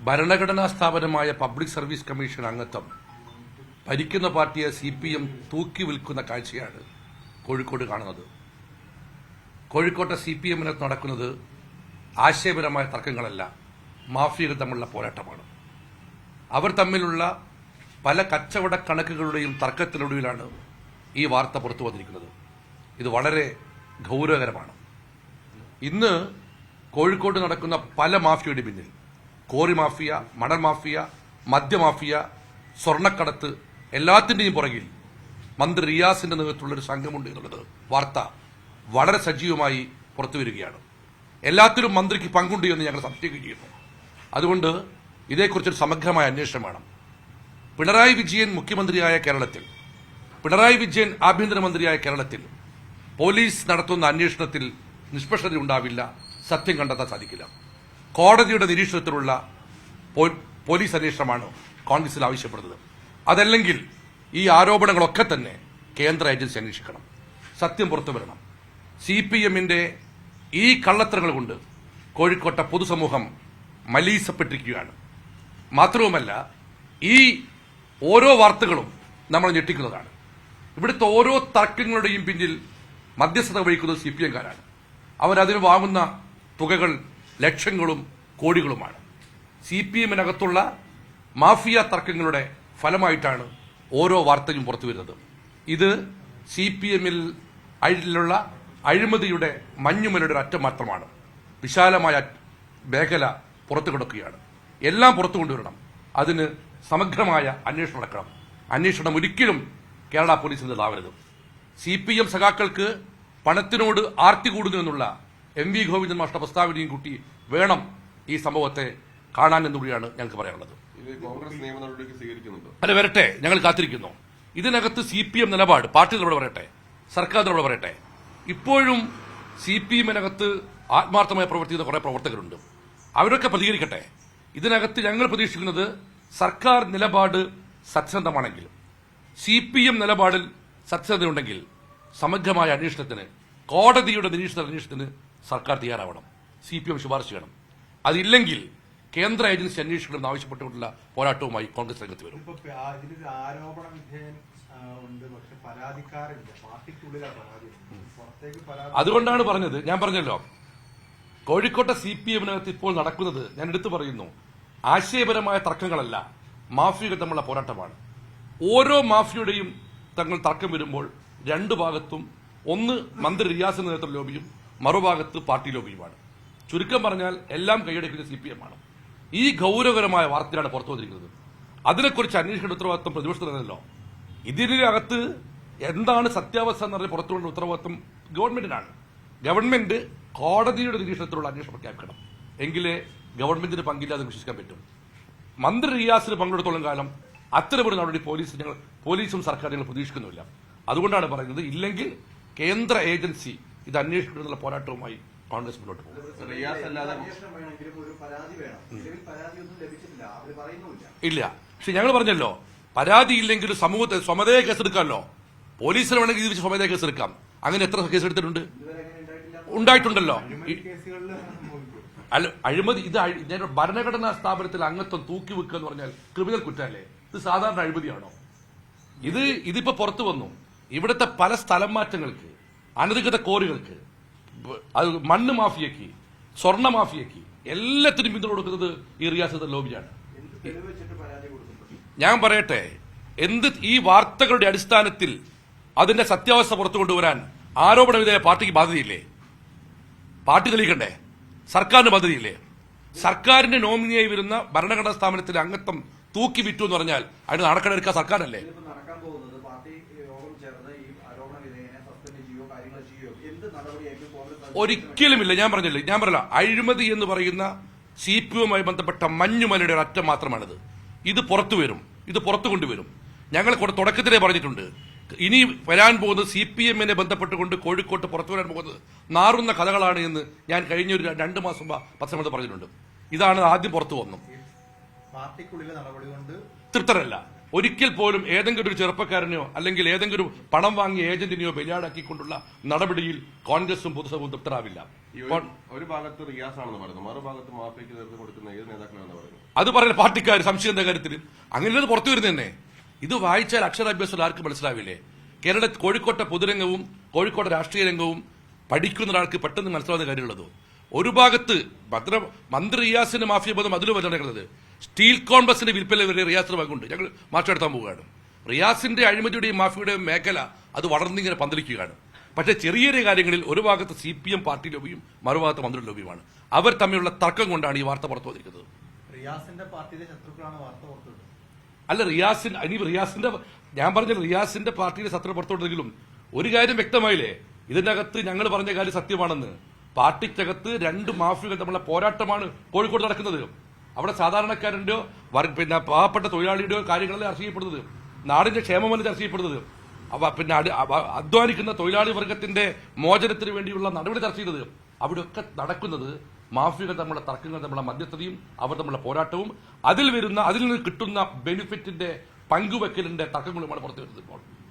ഭരണഘടനാ സ്ഥാപനമായ public service commission അംഗത്വം ഭരിക്കുന്ന പാർട്ടിയെ CPM തൂക്കി വിൽക്കുന്ന കാഴ്ചയാണ് കോഴിക്കോട് കാണുന്നത്. കോഴിക്കോട്ടെ CPM-നകത്ത് നടക്കുന്നത് ആശയപരമായ തർക്കങ്ങളല്ല, മാഫിയകൾ തമ്മിലുള്ള പോരാട്ടമാണ്. അവർ തമ്മിലുള്ള പല കച്ചവട കണക്കുകളുടെയും തർക്കത്തിനൊടുവിലാണ് ഈ വാർത്ത പുറത്തു വന്നിരിക്കുന്നത്. ഇത് വളരെ ഗൌരവകരമാണ്. ഇന്ന് കോഴിക്കോട് നടക്കുന്ന പല മാഫിയയുടെ പിന്നിൽ കോറി മാഫിയ, മണൽ മാഫിയ, മദ്യമാഫിയ, സ്വർണ്ണക്കടത്ത് എല്ലാത്തിന്റെയും പുറകിൽ മന്ത്രി റിയാസിന്റെ നേതൃത്വത്തിലുള്ള ഒരു സംഘമുണ്ട് എന്നുള്ളത് വാർത്ത വളരെ സജീവമായി പുറത്തുവരികയാണ്. എല്ലാത്തിലും മന്ത്രിക്ക് പങ്കുണ്ട് എന്ന് ഞങ്ങൾ സംശയിക്കുകയാണ്. അതുകൊണ്ട് ഇതേക്കുറിച്ചൊരു സമഗ്രമായ അന്വേഷണം വേണം. പിണറായി വിജയൻ മുഖ്യമന്ത്രിയായ കേരളത്തിൽ, പിണറായി വിജയൻ ആഭ്യന്തരമന്ത്രിയായ കേരളത്തിൽ പോലീസ് നടത്തുന്ന അന്വേഷണത്തിൽ നിഷ്പക്ഷത ഉണ്ടാവില്ല, സത്യം കണ്ടെത്താൻ സാധിക്കില്ല. കോടതിയുടെ നിരീക്ഷണത്തിലുള്ള പോലീസ് അന്വേഷണമാണ് കോൺഗ്രസിൽ ആവശ്യപ്പെടുന്നത്. അതല്ലെങ്കിൽ ഈ ആരോപണങ്ങളൊക്കെ തന്നെ കേന്ദ്ര ഏജൻസി അന്വേഷിക്കണം, സത്യം പുറത്തുവരണം. CPM-ന്റെ ഈ കള്ളത്തരങ്ങൾ കൊണ്ട് കോഴിക്കോട്ടെ പൊതുസമൂഹം മലീസപ്പെട്ടിരിക്കുകയാണ്. മാത്രവുമല്ല, ഈ ഓരോ വാർത്തകളും നമ്മൾ ഞെട്ടിക്കുന്നതാണ്. ഇവിടുത്തെ ഓരോ തർക്കങ്ങളുടെയും പിന്നിൽ മധ്യസ്ഥത വഹിക്കുന്നത് CPM-കാരാണ്. അവരതിന് വാങ്ങുന്ന തുകകൾ ലക്ഷങ്ങളും കോടികളുമാണ്. CPM-നകത്തുള്ള മാഫിയ തർക്കങ്ങളുടെ ഫലമായിട്ടാണ് ഓരോ വാർത്തയും പുറത്തു വരുന്നത്. ഇത് CPM-ലുള്ള അഴിമതിയുടെ മഞ്ഞുമലയുടെ ഒരു അറ്റം മാത്രമാണ്. വിശാലമായ മേഖല പുറത്തു കിടക്കുകയാണ്. എല്ലാം പുറത്തു കൊണ്ടുവരണം. അതിന് സമഗ്രമായ അന്വേഷണം നടക്കണം. അന്വേഷണം ഒരിക്കലും കേരള പോലീസിൽ നിന്നാവരുത്. CPM സഖാക്കൾക്ക് പണത്തിനോട് ആർത്തി കൂടുന്നു എന്നുള്ള MV ഗോവിന്ദൻ മാഷ്ട പ്രസ്താവനയും കൂട്ടി വേണം ഈ സംഭവത്തെ കാണാൻ എന്നുകൂടിയാണ് ഞങ്ങൾക്ക് പറയാനുള്ളത്. അത് വരട്ടെ, ഞങ്ങൾ കാത്തിരിക്കുന്നു. ഇതിനകത്ത് CPM നിലപാട്, പാർട്ടി നിലപാട് പറയട്ടെ, സർക്കാർ നിലപാട് പറയട്ടെ. ഇപ്പോഴും CPM-നകത്ത് ആത്മാർത്ഥമായി പ്രവർത്തിക്കുന്ന കുറെ പ്രവർത്തകരുണ്ട്. അവരൊക്കെ പ്രതികരിക്കട്ടെ. ഇതിനകത്ത് ഞങ്ങൾ പ്രതീക്ഷിക്കുന്നത് സർക്കാർ നിലപാട് സത്യസന്ധമാണെങ്കിൽ, CPM നിലപാടിൽ സത്യസന്ധതയുണ്ടെങ്കിൽ സമഗ്രമായ അന്വേഷണത്തിന്, കോടതിയുടെ അന്വേഷണത്തിന് സർക്കാർ തയ്യാറാവണം. CPM ശുപാർശ ചെയ്യണം. അതില്ലെങ്കിൽ കേന്ദ്ര ഏജൻസി അന്വേഷിക്കണം ആവശ്യപ്പെട്ടുകൊണ്ടുള്ള പോരാട്ടവുമായി കോൺഗ്രസ് രംഗത്ത് വരും. അതുകൊണ്ടാണ് പറഞ്ഞത്, ഞാൻ പറഞ്ഞല്ലോ, കോഴിക്കോട്ടെ CPM-നകത്ത് ഇപ്പോൾ നടക്കുന്നത് ഞാൻ എടുത്തു പറയുന്നു, ആശയപരമായ തർക്കങ്ങളല്ല, മാഫിയകൾ തമ്മിലുള്ള പോരാട്ടമാണ്. ഓരോ മാഫിയയുടെയും തങ്ങൾ തർക്കം വരുമ്പോൾ രണ്ടു ഭാഗത്തും ഒന്ന് മന്ത്രി റിയാസിന്റെ നേതൃത്വ ലോബിയും മറുഭാഗത്ത് പാർട്ടി ലോബിയുമാണ്. ചുരുക്കം പറഞ്ഞാൽ എല്ലാം കൈയടക്കുന്ന CPM-ആണ്. ഈ ഗൌരവകരമായ വാർത്തയാണ് പുറത്തു വന്നിരിക്കുന്നത്. അതിനെക്കുറിച്ച് അന്വേഷിക്കേണ്ട ഉത്തരവാദിത്വം പ്രതിപക്ഷത്തിനല്ലോ. ഇതിനകത്ത് എന്താണ് സത്യാവസ്ഥ എന്ന് പറഞ്ഞ് പുറത്തുകൊണ്ട ഉത്തരവാദിത്വം ഗവൺമെന്റിനാണ്. ഗവൺമെന്റ് കോടതിയുടെ നിരീക്ഷണത്തിലുള്ള അന്വേഷണം പ്രഖ്യാപിക്കണം. എങ്കിലേ ഗവൺമെന്റിന് പങ്കില്ലാതെ വിശ്വസിക്കാൻ പറ്റും. മന്ത്രി റിയാസിന് പങ്കെടുത്തോളം കാലം അത്തരമൊരു നടപടി പോലീസും സർക്കാർ ഞങ്ങൾ പ്രതീക്ഷിക്കുന്നില്ല. അതുകൊണ്ടാണ് പറയുന്നത്, ഇല്ലെങ്കിൽ കേന്ദ്ര ഏജൻസി ഇത് അന്വേഷിക്കുന്നതിനുള്ള പോരാട്ടവുമായി കോൺഗ്രസ് മുന്നോട്ട് പോകും. ഇല്ല, പക്ഷെ ഞങ്ങൾ പറഞ്ഞല്ലോ, പരാതി ഇല്ലെങ്കിൽ സമൂഹത്തെ സ്വമേധയാ കേസെടുക്കാമല്ലോ. പോലീസിന് വേണമെങ്കിൽ ഇത് വെച്ച് സ്വമേധയാ കേസെടുക്കാം. അങ്ങനെ എത്ര കേസെടുത്തിട്ടുണ്ട്? ഉണ്ടായിട്ടുണ്ടല്ലോ. അല്ല, അഴിമതി ഇത് ഭരണഘടനാ സ്ഥാപനത്തിൽ അംഗത്വം തൂക്കി വെക്കുക എന്ന് പറഞ്ഞാൽ ക്രിമിനൽ കുറ്റമല്ലേ? ഇത് സാധാരണ അഴിമതിയാണോ? ഇതിപ്പോ പുറത്തു വന്നു. ഇവിടുത്തെ പല സ്ഥലം മാറ്റങ്ങൾക്ക്, അനധികൃത കോറികൾക്ക്, അത് മണ്ണ് മാഫിയക്ക്, സ്വർണ്ണ മാഫിയക്ക് എല്ലാത്തിനും പിന്തുണ കൊടുക്കുന്നത് ഈ റിയാസത്തെ ലോബിയാണ്. ഞാൻ പറയട്ടെ, ഈ വാർത്തകളുടെ അടിസ്ഥാനത്തിൽ അതിന്റെ സത്യാവസ്ഥ പുറത്തു കൊണ്ടുവരാൻ ആരോപണ വിധേയ പാർട്ടിക്ക് ബാധ്യതയില്ലേ? പാർട്ടി തെളിയിക്കണ്ടേ? സർക്കാരിന് ബാധ്യതയില്ലേ? സർക്കാരിന്റെ നോമിനിയായി വരുന്ന ഭരണഘടനാ സ്ഥാപനത്തിലെ അംഗത്വം തൂക്കി വിറ്റു എന്ന് പറഞ്ഞാൽ അതിന് നടക്കണെടുക്കാൻ സർക്കാരല്ലേ? ഒരിക്കലുമില്ല. ഞാൻ പറഞ്ഞല്ലോ, അഴിമതി എന്ന് പറയുന്ന CPM-മായി ബന്ധപ്പെട്ട മഞ്ഞുമലയുടെ ഒരു അറ്റം മാത്രമാണിത്. ഇത് പുറത്തു വരും, ഇത് പുറത്തു കൊണ്ടുവരും. ഞങ്ങൾ തുടക്കത്തിലേ പറഞ്ഞിട്ടുണ്ട്, ഇനി വരാൻ പോകുന്നത് CPM-നെ ബന്ധപ്പെട്ടുകൊണ്ട് കോഴിക്കോട്ട് പുറത്തു വരാൻ പോകുന്നത് നാറുന്ന കഥകളാണ് എന്ന് ഞാൻ കഴിഞ്ഞ ഒരു 2 മാസം പത്രസമ്മേളനത്തിൽ പറഞ്ഞിട്ടുണ്ട്. ഇതാണ് ആദ്യം പുറത്തു വന്നു. തൃപ്തരല്ല. ഒരിക്കൽ പോലും ഏതെങ്കിലും ഒരു ചെറുപ്പക്കാരനെയോ അല്ലെങ്കിൽ ഏതെങ്കിലും പണം വാങ്ങിയ ഏജന്റിനെയോ ബലിയാടാക്കിക്കൊണ്ടുള്ള നടപടിയിൽ കോൺഗ്രസും പൊതുസഭവും തൃപ്തരാവില്ല. ഒരു ഭാഗത്ത് റിയാസ് ആണെന്ന് പറയുന്നു, മറുഭാഗത്ത് മാഫിയയ്ക്ക് നേതൃത്വം കൊടുക്കുന്ന ഏത് നേതാക്കളാണെന്ന് പറയുന്നു. അത് പറയുന്ന പാർട്ടിക്കാർ സംശയത്തിന്റെ കാര്യത്തിൽ അങ്ങനെ പുറത്തു വരുന്നത് തന്നെ. ഇത് വായിച്ചാൽ അക്ഷരാഭ്യാസം ആർക്കും മനസ്സിലാവില്ലേ? കോഴിക്കോട്ടെ പൊതുരംഗവും കോഴിക്കോട്ടെ രാഷ്ട്രീയ രംഗവും പഠിക്കുന്ന ഒരാൾക്ക് പെട്ടെന്ന് മനസ്സിലാവുന്ന കാര്യമുള്ളത്. ഒരു ഭാഗത്ത് മന്ത്രി റിയാസിന്റെ മാഫിയ ബന്ധം അതിലും വന്നിട്ടുള്ളത് സ്റ്റീൽ കോൺഗ്രസിന്റെ വിൽപ്പന വരെ റിയാസിന്റെ ഭാഗമുണ്ട്. ഞങ്ങൾ മാറ്റെടുത്താൻ പോവുകയാണ്. റിയാസിന്റെ അഴിമതിയുടെയും മാഫിയുടെയും മേഖല അത് വളർന്നിങ്ങനെ പന്തലിക്കുകയാണ്. പക്ഷേ ചെറിയ ചെറിയ കാര്യങ്ങളിൽ ഒരു ഭാഗത്ത് CPM പാർട്ടി ലോബിയും മറുഭാഗത്ത് മന്ത്രി ലോബിയുമാണ്. അവർ തമ്മിലുള്ള തർക്കം കൊണ്ടാണ് ഈ വാർത്ത പുറത്തു വന്നിരിക്കുന്നത്. അല്ല, റിയാസിന്റെ ഞാൻ പറഞ്ഞ റിയാസിന്റെ പാർട്ടിയിലെ ശത്രു പുറത്തുവിട്ടെങ്കിലും ഒരു കാര്യം വ്യക്തമായില്ലേ, ഇതിന്റെ അകത്ത് ഞങ്ങൾ പറഞ്ഞ കാര്യം സത്യമാണെന്ന്. പാർട്ടിക്കകത്ത് രണ്ട് മാഫിയകൾ തമ്മിലുള്ള പോരാട്ടമാണ് കോഴിക്കോട് നടക്കുന്നത്. അവിടെ സാധാരണക്കാരന്റെയോ പിന്നെ പാവപ്പെട്ട തൊഴിലാളിയുടെയോ കാര്യങ്ങളല്ല ചർച്ച ചെയ്യപ്പെടുന്നത്, നാടിന്റെ ക്ഷേമമല്ല ചർച്ച ചെയ്യപ്പെടുന്നത്. പിന്നെ അധ്വാനിക്കുന്ന തൊഴിലാളി വർഗത്തിന്റെ മോചനത്തിന് വേണ്ടിയുള്ള നടപടി ചർച്ച ചെയ്തത്. അവിടെയൊക്കെ നടക്കുന്നത് മാഫിയകൾ തമ്മിലുള്ള തർക്കങ്ങൾ തമ്മിലുള്ള മധ്യസ്ഥതയും അവർ തമ്മിലുള്ള പോരാട്ടവും അതിൽ നിന്ന് കിട്ടുന്ന ബെനിഫിറ്റിന്റെ പങ്കുവെക്കലിന്റെ തർക്കങ്ങളുമാണ് പുറത്തു വരുന്നത് ഇപ്പോൾ.